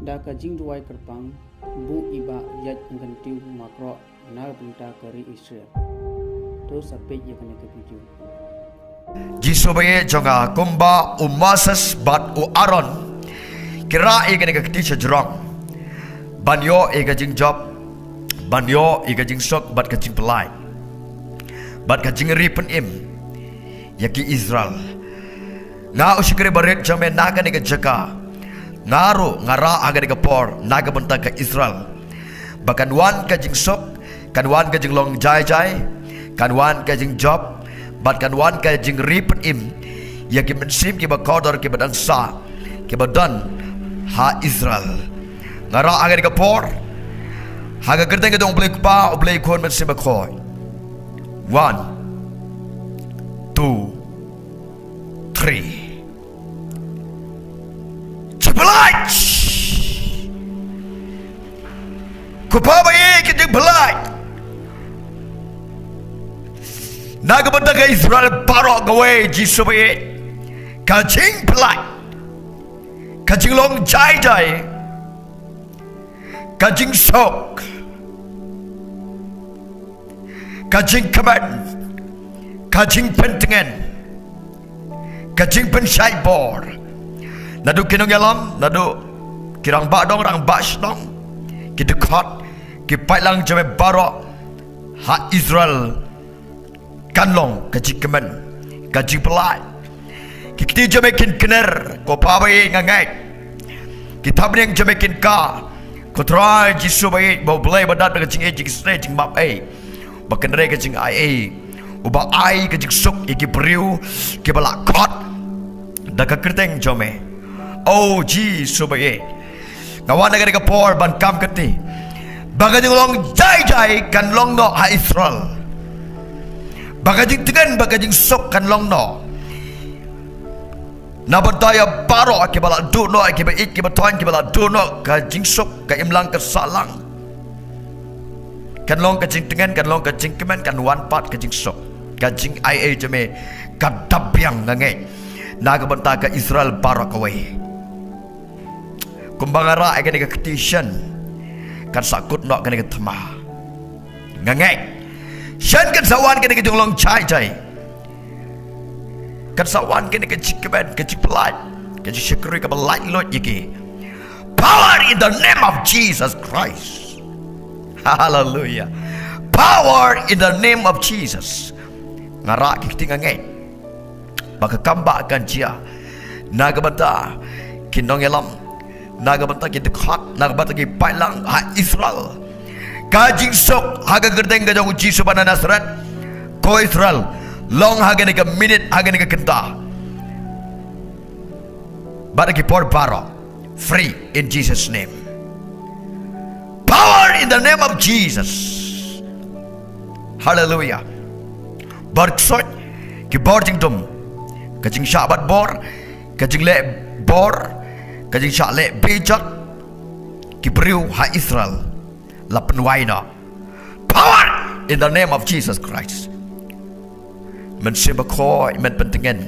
da ka jing duai kerpang bu iba yat ngan tiu makro na bunta kari Israel to sape ye kana ke video Jisubaye jonga kumba umasas bat u Aaron kira igane ka kiti jerong banyo iga jing job banyo iga jing sok bat ka jing pelai bat ka jing ripen im yaki Israel nga usikre baret jame naga ni ka jaka ngaru ngara aga ni ka por naga benta ka Israel bahkan wan ka jing sok kan wan ka jing long jai jai kan wan ka jing job bat kan wan ka jing ripen im yaki mensim ki bakodor ki badan sa ki badan ha Israel ngara aga ni ka por haga kerteng ka dong blek pa o blek kon mensim bakoy 1 2 3 Belai Kupabaye kita belai Naga benda ke Israel parok gawe jisubaye Kajing belai Kajing long jai jai Kajing sok Kajing kaban Kajing pentengan Kajing pensyai bor Nadu kinong yalam, nadu kirang ba dong, rang ba dong, kita kot, kita lang jame baro, ha Israel, kanlong kaji kemen, kaji pelai, kita jame kin kener, ko pabai ngangai, kita bering jame kin ka, ko try jisu bai, bau belai badat kajing jing sne jing map bahkan re kajing ubah kajing suk iki beriu, kibala kot, dah kerteng jame. Oh ji subaye ngawan negara ke por ban kam keti baga jing long jai jai kan long no ha Israel baga jing tegan baga jing sok kan long no na berdaya paro ke bala du no ke ba ik ke ba tuan ke bala du no ka jing sok ka imlang ke salang kan long ka jing tegan kan long ka jing kemen kan wan pat ka jing sok ka jing jame ka dabyang ngangai na ka banta ka Israel paro kawai kumbangara akan dekat ketishan kan sakut nak kan dekat temah ngangai shan kan sawan kan dekat jonglong cai cai kan sawan kan dekat cikeban kan cipelat kan cikeri kan belai lot yaki power in the name of Jesus Christ hallelujah power in the name of Jesus ngarak kita ngangai baka kambak kan dia naga banta kinong yalam naga banta ki dekat naga banta ki pailang ha Israel kajing sok haga gerdeng ga jong ji subana Nasrat ko Israel long haga ni ka minute haga ni ka kenta bata ki por baro free in Jesus name power in the name of Jesus hallelujah barksot ki bor jing dum kajing syabat bor kajing le bor kajing syakle bejat kibriu ha Israel la penwaina power in the name of Jesus Christ men sebakoi men pentengen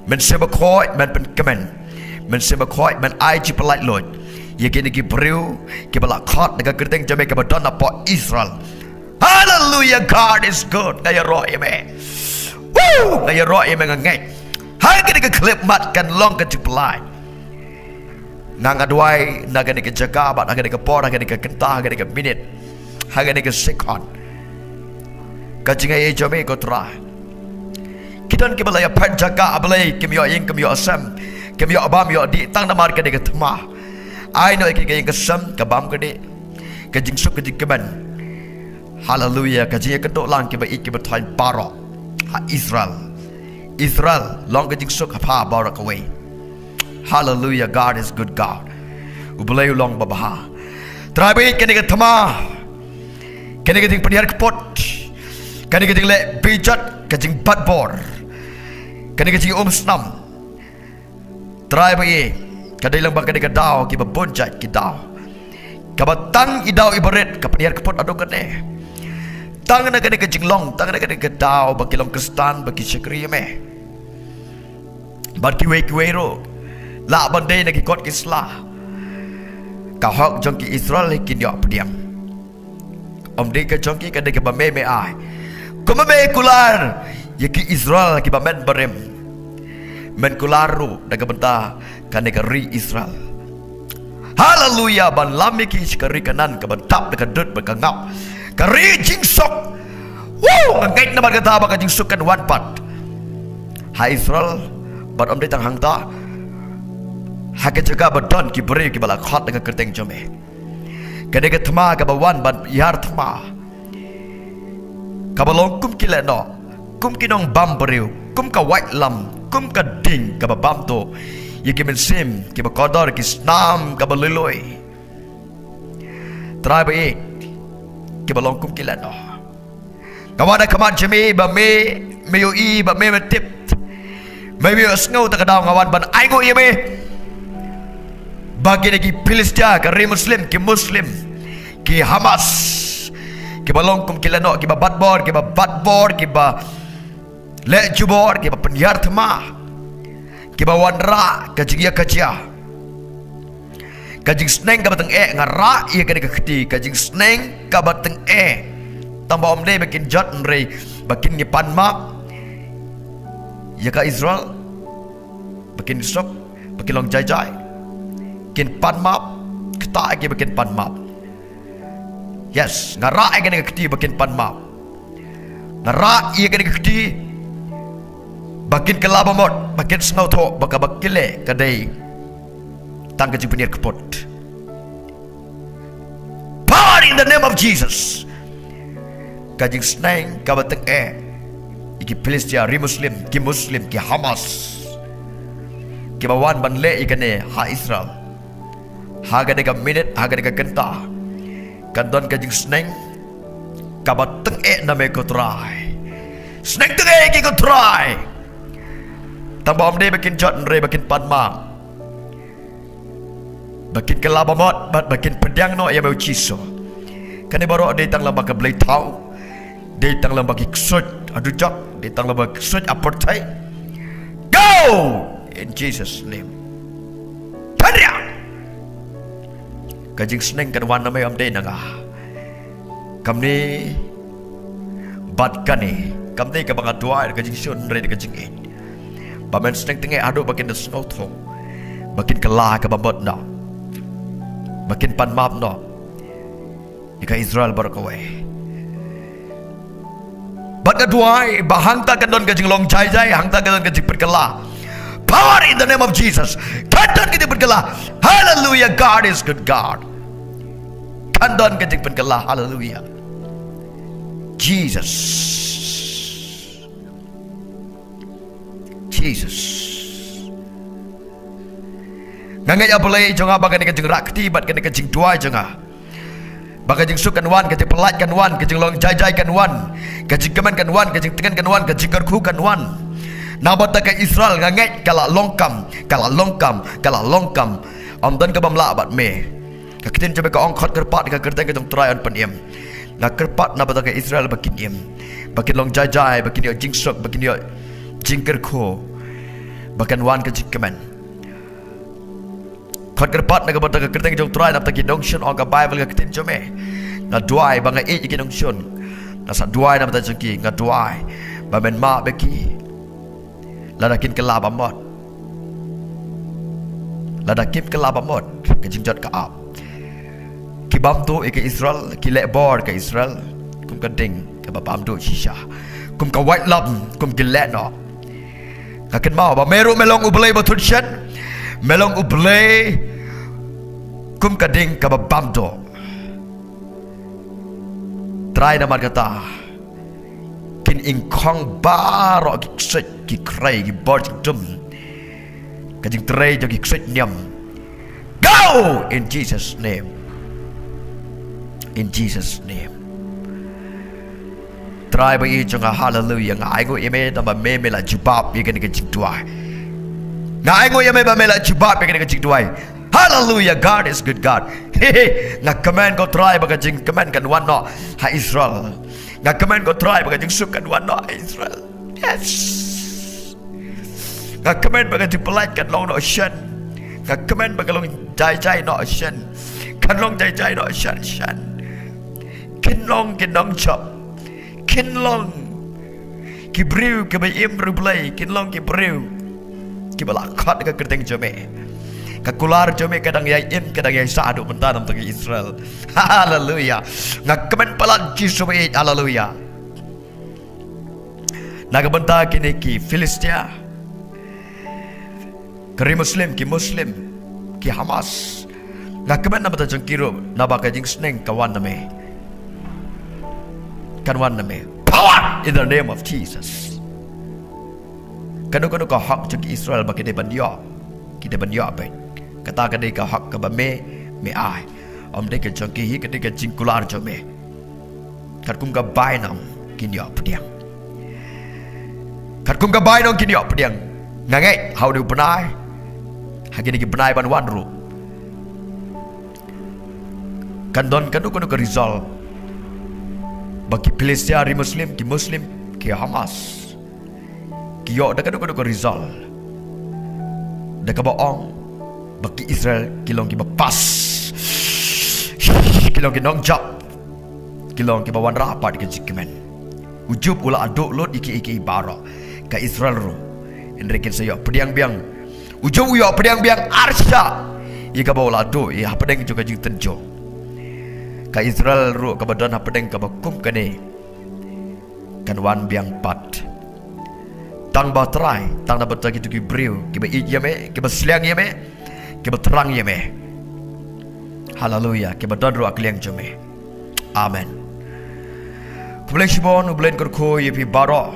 men sebakoi men penkemen men sebakoi men ai jipelat lot ye kini kibriu kibala khat daga kerteng jame ke badan apa Israel hallelujah God is good ngaya ro eme woo ngaya ro eme ngai ha kini ke klip mat kan long ke jipelat nanga duai naga ni ke jaga bat naga ni ke por naga ni ke kentah naga ni ke minit naga ni ke second kajing ai jame ko tra kidan ke balaya pat jaga ablai ke mio ing ke mio asam ke mio abam yo di tang namar ke ni ke tma ai no ke ke sam ke bam ke di kajing suk ke ke ban hallelujah kajing ke dok lang ke ba ik ke bathan paro ha Israel long kajing suk ha barak away hallelujah God is good God ubelai ulang babaha terabai kene ke thama kene ke ting penihar kepot kene ke ting le bijat ke ting bat bor kene ke ting snam terabai kadai lang bang kene ke dau ki babonjat ki dau kabatang idau ibaret ke penihar kepot ado kene tang na kene ke ting long tang na kene ke dau baki long kristan baki syakri me baki we ro la bandai na ki kot kisla hok jong ki Israel kin yo pediam di ka jong ki ka de ka ba me ai kuma me kular ye ki Israel ki ba men barem men kularu daga benta kan ka ri Israel haleluya ban lami ki kari kanan ka bentap daga dut ba ngap ka ri jingsok ngait na ba kata ba ka jingsok kan wan pat ha Israel bat di tang hang ta ha ka jaga ba don ki beri ki bala khat daga kerteng jome ka de ka thma ka ba wan ban yar thma ka ba long kum ki le no kum ki nong bam beriu kum ka white lam kum ka ding ka ba bam to ye ki men sim ki ba kodor ki snam ka ba leloi try ba e ki ba long kum ki le no ka wa da kaman jemi ba me yo i ba me tip me sngo ta ka daw ngawan ban ai go ye me bagi lagi Filistia ke Muslim ki Muslim ki Hamas ki ba long kum ki le no ki ba batbor ki ba le jubor ki ba penyar thma ki ba wanra ka jia ka jing sneng ka bateng e ngara ia ka khti ka jing sneng ka bateng e tamba om de bakin jot nrei bakin ni pan ma ya ka Israel bakin sok bakin long jai kin pan ma kta ki bakin pan ma yes ngara ai ka khti bakin pan ma ngara ia ka khti bakin kelabamot bakin snow tho baka bakile kadai tangga jipinir kepot power in the name of Jesus kajing sneng kabateng iki Filistia ri Muslim ki Hamas ki bawan banle ikane ha Israel ha ga de minute ha ga de kenta kan don kajing sneng kabateng na me ko try sneng teng ki ko try tambah de bakin jot nre bakin panma bakin kelabamot bakin pedang no ya mau ciso kane baru de tang lamba ka blai tau de tang lamba ki ksut adu jak de tang lamba ksut apartai go in Jesus name tanya kajing sneng kan wan namai am de naga kamni bat kane kamni ka banga tua kajing sun nre de kajing e bamen sneng tenge adu bakin the snow tho bakin kala ka babot na bakin pan map no ika Israel berkawe bat kaduai bahang ta kadon kajing long jai hang ta kadon kajing perkala power in the name of Jesus kadon kajing perkala hallelujah God is good God kadon kajing perkala hallelujah Jesus ngangai apalai jonga bagan kajing rakti bat kene kajing tuai jonga bagan jing sukan wan kajing pelat kan wan kajing long jai kan wan kajing keman kan wan kajing tengan kan wan kajing karku kan wan nabata ka Israel ngangai kala longkam amdan ka bamla bat me kakitin coba ka ongkot kerpat ka kerteng ka jong try on paniem na kerpat nabata ka Israel bakin iem bakin long jai bakin yo jing sok bakin yo jing karku bakan wan kajing keman khot kerpat na kabata ka kerteng jong try nap ta ki dongshon on ka Bible ka kitin jome na duai banga e ki dongshon na sa duai na ta jong nga duai ba men ma beki ladakin kelabamot ka jingjot ka ap ki bam tu ke Israel ki le bor ka Israel kum ka ding ka ba bam tu shisha kum ka white lam kum ki le no ka ken ma ba meru melong ublei ba thun shen melong ublei kum ka ding ka ba bam tu try na markata kin ingkong baro ki set ki krai ki bor dum ka jing tray jo ki set nyam go in Jesus name try ba i jonga hallelujah nga ai go eme da ba me la jubab ye kan ka jing tuai nga ai go eme ba me la jubab ye kan ka jing tuai hallelujah God is good God nga command go try ba ka jing command kan wan no ha Israel nga command go try ba ka jing sukan wan no ha Israel yes nga command ba ka jing pelat kan long no shen nga command ba ka long jai no shen kan long jai jai no shan shan kin long chop kin long ki briu ki bai im rublai kin long ki briu ki bala khat ka kerteng jome ka kular jome kadang yai im kadang yai sadu mentanam tagi Israel. Haleluya. Ngakamen palan jisume haleluya. Naga benta kini ki Filistia kari Muslim ki Hamas ngakamen nama ta jengkiro naba ka jing sneng kawan name kanwan name power in the name of Jesus. Kanu ka hak jeng Israel bagi de bandia kita bandia bet kata ka de ka hak ka ba me ai om de ka jengki hi ka de ka jingkular jome kat kum ka bai nam kinyo pediang kat kum ka bai nam kinyo pediang ngangai how do benai hagini ki benai ban wan ru kan don kanu ka resolve bagi Filistia ri Muslim ki Hamas ki yo da kanu ka resolve da ka baong bagi Israel kilong ki bapas kilong ki nong jap kilong ki bawan rapat ki jikmen ujub ula aduk lot iki baro ka Israel ru enrekin sayo pediang biang ujub yo pediang biang arsya ika bawa adu ya pedeng juga jing tenjo ka Israel ru ka badan pedeng ka bakum kane kan wan biang pat tang ba trai tang na batagi tu ki briu ki ba id yame ki ba sliang yame ki ba terang yame. Haleluya ki ba dodro akliang jome. Amen. Kubleng shibon ublen korko yepi baro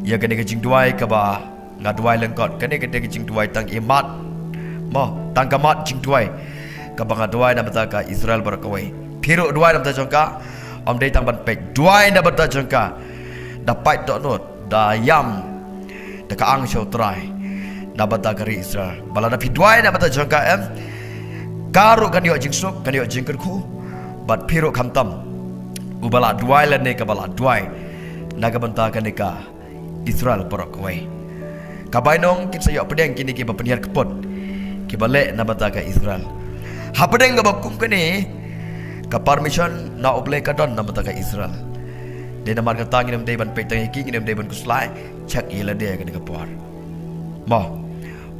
ya kene ke jing duai ka ba ngaduai lengkot kene ke jing duai tang imat mo tang kamat jing duai ka ba ngaduai na bataka Israel barakawai piro duai na bataka om dei tang ban pek duai na bataka dapat dok not da yam da ka ang show try da bataka Israel bala da duai na bataka karu kan yo jing sok kan yo jing kerku bat piro kamtam ubala duai la ne ka bala duai naga banta ka ne ka Israel porok wai kabainong kin sayo pedeng kini ki bapeniar kepot ki bale na bata ka Israel ha pedeng ga bakum kini ka permission na oble ka don na bata ka Israel de na mar ka tangin dem ban petang ki nginem de ban kuslai chak ila de ka ne ka por mo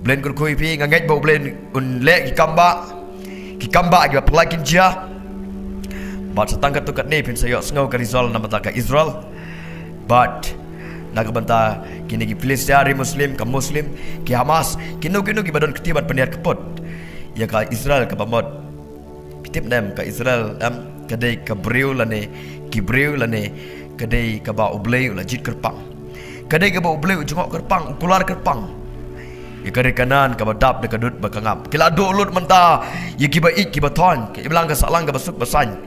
blen kur koi pi nganget bo blen un le ki kamba ki pelakin dia bat setangkat tukat ni pin sayo sngau ka Rizal na bata ka Israel but naga banta kini ki Filistia ri Muslim ki Hamas kinu ki badon ketiban peniar kepot ya ka Israel ka bamot pitip nem ka Israel kadai ka briu lane ki briu lane kadai ka ba ublei la jit kerpang kadai ka ba ublei jengok kerpang kular kerpang ya kare kanan ka badap de kadut bakangap kila do lut menta ya ki ba ik ki ba thon ki iblang ka salang ka basuk basan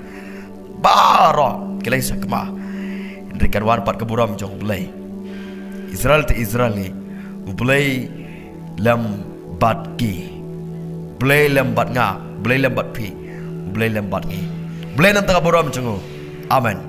baro kila isa kema ndrikan wan pat keburam jong ublei Israel te Israeli ublei lam bat ki blei lam bat nga blei lam bat pi blei lam bat ngi blei nan ta buram chungu amen.